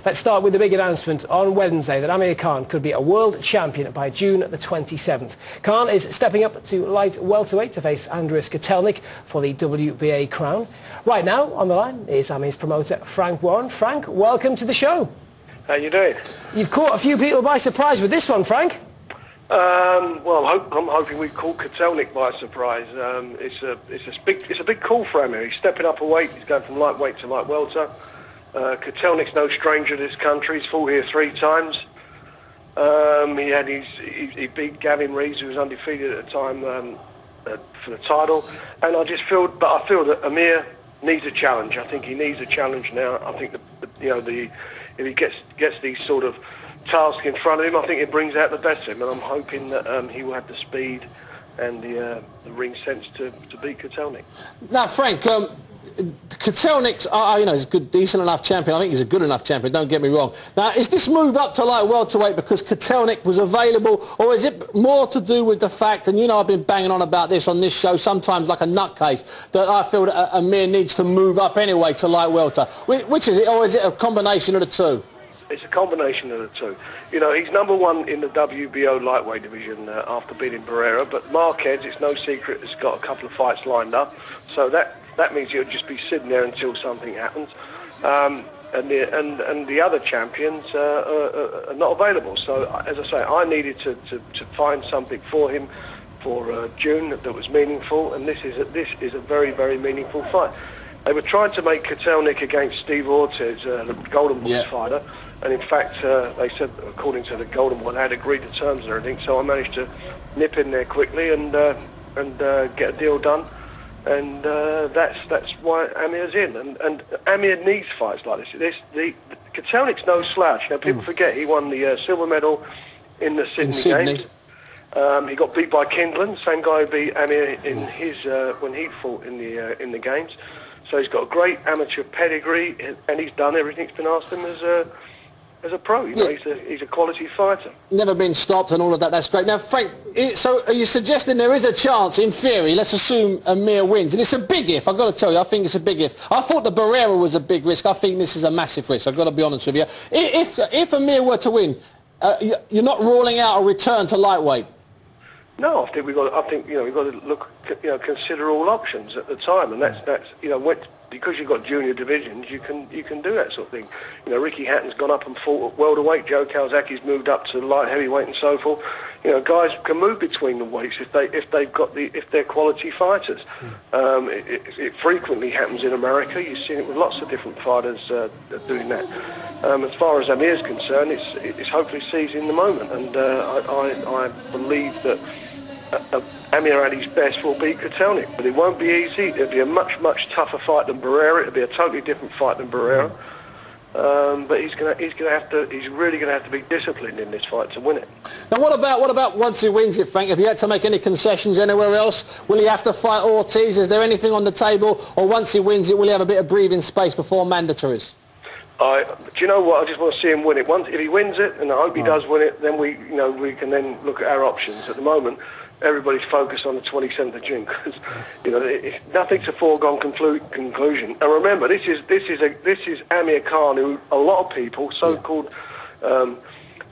Let's start with the big announcement on Wednesday that Amir Khan could be a world champion by June the 27th. Khan is stepping up to light welterweight to face Kotelnik for the WBA crown. Right now on the line is Amir's promoter Frank Warren. Frank, welcome to the show. How you doing? You've caught a few people by surprise with this one, Frank. Well, I'm hoping we caught Kotelnik by surprise. It's a big call for Amir. He's stepping up a weight. He's going from lightweight to light welter. Kotelnik's no stranger to this country. He's fought here 3 times. He beat Gavin Rees, who was undefeated at the time for the title. And I feel that Amir needs a challenge. I think he needs a challenge now. I think if he gets these sort of tasks in front of him, I think it brings out the best of him, and I'm hoping that he will have the speed and the ring sense to beat Kotelnik. Now, Frank, Kotelnik's, he's a good, decent enough champion. I think he's a good enough champion, don't get me wrong. Now, is this move up to light welterweight because Kotelnik was available, or is it more to do with the fact, and I've been banging on about this on this show, sometimes like a nutcase, that I feel that Amir needs to move up anyway to light welter? Which is it, or is it a combination of the two? It's a combination of the two. He's #1 in the WBO lightweight division after beating Barrera, but Marquez, it's no secret, has got a couple of fights lined up, so that means he'll just be sitting there until something happens. And the other champions are not available. So, as I say, I needed to find something for him for June that was meaningful, and this is a very, very meaningful fight. They were trying to make Kotelnik against Steve Ortiz, the Golden Boy fighter, and in fact, they said, according to the Golden Boy, they had agreed to terms and everything. So I managed to nip in there quickly and get a deal done. And that's why Amir's in, and Amir needs fights like this. Kotelnik's no slouch. People forget he won the silver medal in the Sydney Games. He got beat by Kindland, same guy who beat Amir in his when he fought in the games. So he's got a great amateur pedigree, and he's done everything that's been asked him as a pro. He's a quality fighter. Never been stopped and all of that. That's great. Now, Frank, so are you suggesting there is a chance, in theory, let's assume Amir wins, and it's a big if, I've got to tell you, I think it's a big if. I thought the Barrera was a big risk. I think this is a massive risk, I've got to be honest with you. If Amir were to win, you're not ruling out a return to lightweight? No, I think we've got to look, consider all options at the time, and that's because you've got junior divisions, you can do that sort of thing. Ricky Hatton's gone up and fought at welterweight. Joe Calzacchi's moved up to light heavyweight and so forth. Guys can move between the weights if they're quality fighters. It frequently happens in America. You've seen it with lots of different fighters doing that. As far as Amir's concerned, it's hopefully seizing the moment, and I believe that Amir at his best will beat Kotelnik, but it won't be easy. It'll be a much, much tougher fight than Barrera. It'll be a totally different fight than Barrera. But he's really gonna have to be disciplined in this fight to win it. Now, what about once he wins it, Frank? Have you had to make any concessions anywhere else? Will he have to fight Ortiz? Is there anything on the table? Or once he wins it, will he have a bit of breathing space before mandatories? Do you know what? I just want to see him win it. If he wins it, and I hope he does win it, then we can then look at our options. At the moment, everybody's focused on the 27th of June because nothing's a foregone conclusion. And remember, this is Amir Khan, who a lot of people, so-called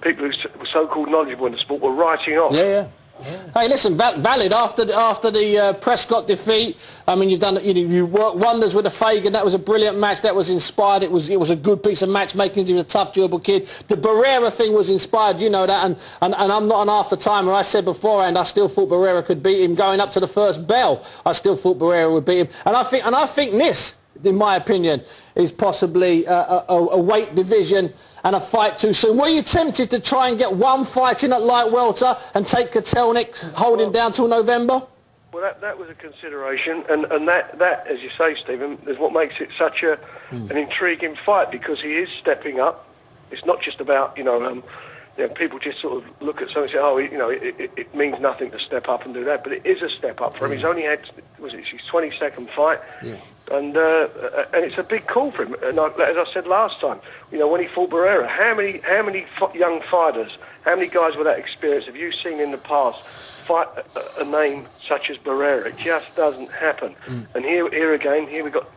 people who were so-called knowledgeable in the sport, were writing off. Hey, listen, valid after the Prescott defeat. I mean, you worked wonders with the Fagan. That was a brilliant match. That was inspired. It was a good piece of matchmaking. He was a tough, durable kid. The Barrera thing was inspired. You know that. And I'm not an after-timer. I said beforehand I still thought Barrera could beat him going up to the first bell. I still thought Barrera would beat him. And I think this, in my opinion, is possibly a weight division and a fight too soon. Were you tempted to try and get one fight in at light welter and take Kotelnik, hold him down till November? Well, that was a consideration, and that, as you say, Stephen, is what makes it such an intriguing fight, because he is stepping up. It's not just about, people just sort of look at something and say, it means nothing to step up and do that, but it is a step up for him. He's only had, his 22nd fight, and it's a big call for him. And as I said last time, when he fought Barrera, how many young fighters, how many guys with that experience have you seen in the past fight a name such as Barrera. It just doesn't happen. And here again,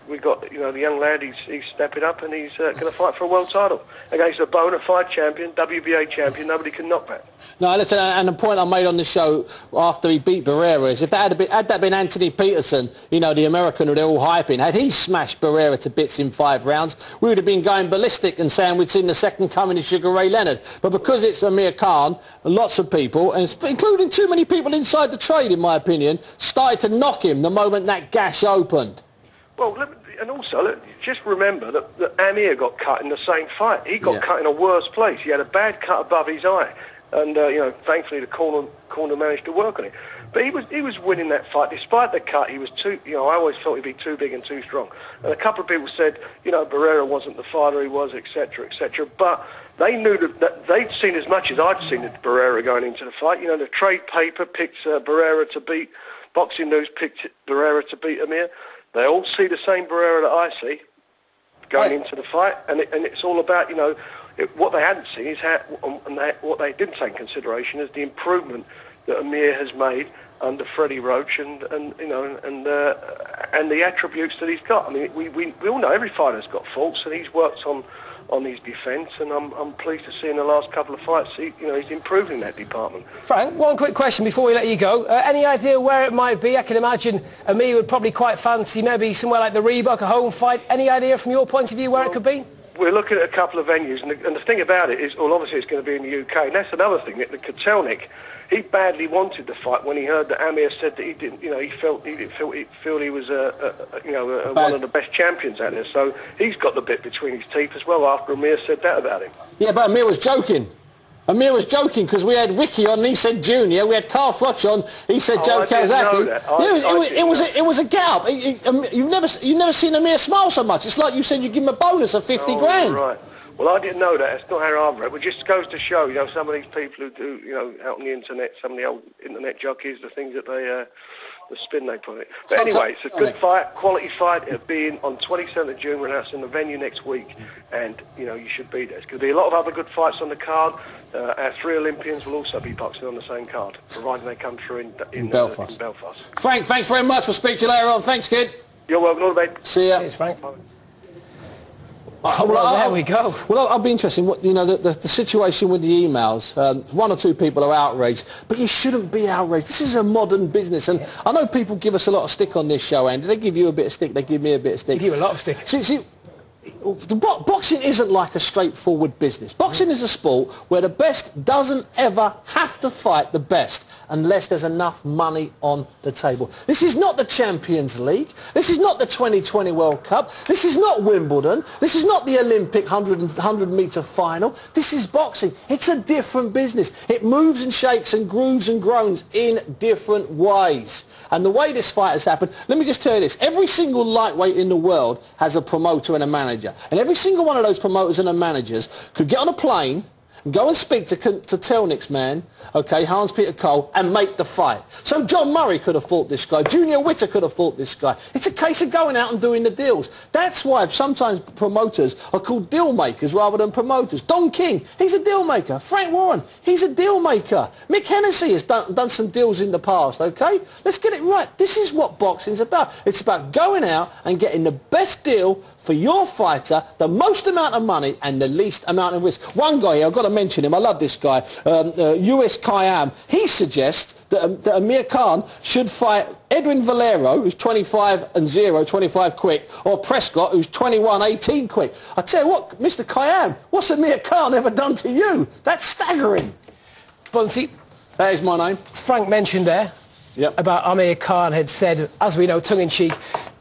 we got you know, the young lad. He's stepping up, and he's going to fight for a world title against a bona fide champion, WBA champion. Nobody can knock that. No, listen, and the point I made on the show after he beat Barrera is if that had been Anthony Peterson, you know, the American who they're all hyping, had he smashed Barrera to bits in 5 rounds, we would have been going ballistic and saying we'd seen the second coming of Sugar Ray Leonard. But because it's Amir Khan, lots of people, and including too many people inside the trade, in my opinion, started to knock him the moment that gash opened. Well, and also, just remember that Amir got cut in the same fight. He got cut in a worse place. He had a bad cut above his eye. And, you know, thankfully the corner managed to work on it. But he was winning that fight. Despite the cut, he was too, you know, I always thought he'd be too big and too strong. And a couple of people said, you know, Barrera wasn't the fighter he was, etc., etc. But they knew that they'd seen as much as I'd seen of Barrera going into the fight. You know, the trade paper picked Barrera to beat, Boxing News picked Barrera to beat Amir. They all see the same Barrera that I see going into the fight. And it's all about, you know, what they hadn't seen is what they didn't take in consideration is the improvement that Amir has made under Freddie Roach and you know and the attributes that he's got. I mean, we all know every fighter's got faults, and he's worked on his defence, and I'm pleased to see in the last couple of fights, you know, he's improving that department. Frank, one quick question before we let you go. Any idea where it might be? I can imagine Amir would probably quite fancy maybe somewhere like the Reebok, a home fight. Any idea from your point of view where it could be? We're looking at a couple of venues, and the thing about it is, well, obviously it's going to be in the UK, and that's another thing. The Kotelnik, he badly wanted the fight when he heard that Amir said that he didn't, you know, he didn't feel he was one of the best champions out there. So he's got the bit between his teeth as well after Amir said that about him. Yeah, but Amir was joking. Amir was joking because we had Ricky on, he said Junior. We had Carl Fletch on, he said Joe Kazaki. It was a gallop. You've never seen Amir smile so much. It's like you said you give him a bonus of 50 grand. Right. Well, I didn't know that. It's not how I've read. It just goes to show, you know, some of these people who do, you know, out on the internet, some of the old internet jockeys, the things that they, the spin they put it. But anyway, it's a good fight, quality fight. It'll be on 27th of June. We're announcing the venue next week, and you know, you should be there. There's going to be a lot of other good fights on the card. Our 3 Olympians will also be boxing on the same card, providing they come through in Belfast. Frank, thanks very much. We'll speak to you later on. Thanks, kid. You're welcome. All the best. See ya. Cheers, Frank. Well, there we go. Well, I'll be interested. You know, the situation with the emails. 1 or 2 people are outraged, but you shouldn't be outraged. This is a modern business, and I know people give us a lot of stick on this show, Andy. They give you a bit of stick. They give me a bit of stick. They give you a lot of stick. See, boxing isn't like a straightforward business. Boxing is a sport where the best doesn't ever have to fight the best unless there's enough money on the table. This is not the Champions League. This is not the 2020 World Cup. This is not Wimbledon. This is not the Olympic 100-metre final. This is boxing. It's a different business. It moves and shakes and grooves and groans in different ways. And the way this fight has happened, let me just tell you this. Every single lightweight in the world has a promoter and a manager. And every single one of those promoters and managers could get on a plane, go and speak to Kotelnik's man, okay, Hans-Peter Cole, and make the fight. So John Murray could have fought this guy. Junior Witter could have fought this guy. It's a case of going out and doing the deals. That's why sometimes promoters are called deal makers rather than promoters. Don King, he's a deal maker. Frank Warren, he's a deal maker. Mick Hennessy has done some deals in the past, okay? Let's get it right. This is what boxing's about. It's about going out and getting the best deal for your fighter, the most amount of money and the least amount of risk. One guy here, I've got to mention him, I love this guy, US Kayam. He suggests that Amir Khan should fight Edwin Valero, who's 25-0, 25 quick, or Prescott, who's 21-18 quick. I tell you what, Mr. Kayam, what's Amir Khan ever done to you? That's staggering. Bunsey. That is my name. Frank mentioned there about Amir Khan had said, as we know, tongue-in-cheek,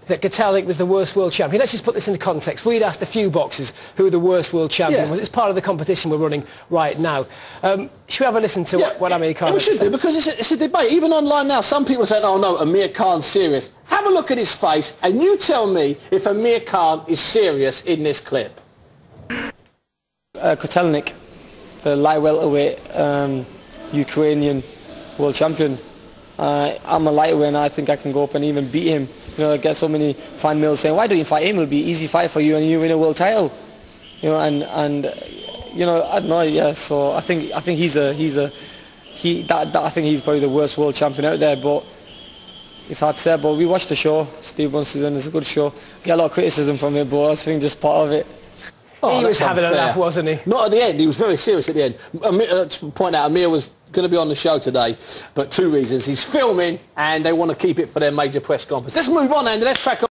that Kotelnik was the worst world champion. Let's just put this into context. We'd asked a few boxers who the worst world champion was. It's part of the competition we're running right now. Should we have a listen to what Amir Khan has said? We should do, because it's a debate. Even online now, some people say, oh no, Amir Khan's serious. Have a look at his face and you tell me if Amir Khan is serious in this clip. Kotelnik, the light welterweight Ukrainian world champion. I'm a lightweight and I think I can go up and even beat him. You know, I get so many fan mail saying, why don't you fight him? It'll be an easy fight for you and you win a world title. You know, and you know, I don't know, yeah. So I think he's probably the worst world champion out there. But It's hard to say, but we watched the show. Steve Bunce is in, it's a good show. Get a lot of criticism from it, but I think just part of it. Oh, he was having unfair. a laugh, wasn't he? Not at the end. He was very serious at the end. To point out, Amir was going to be on the show today, but 2 reasons. He's filming, and they want to keep it for their major press conference. Let's move on, Andy. Let's crack on.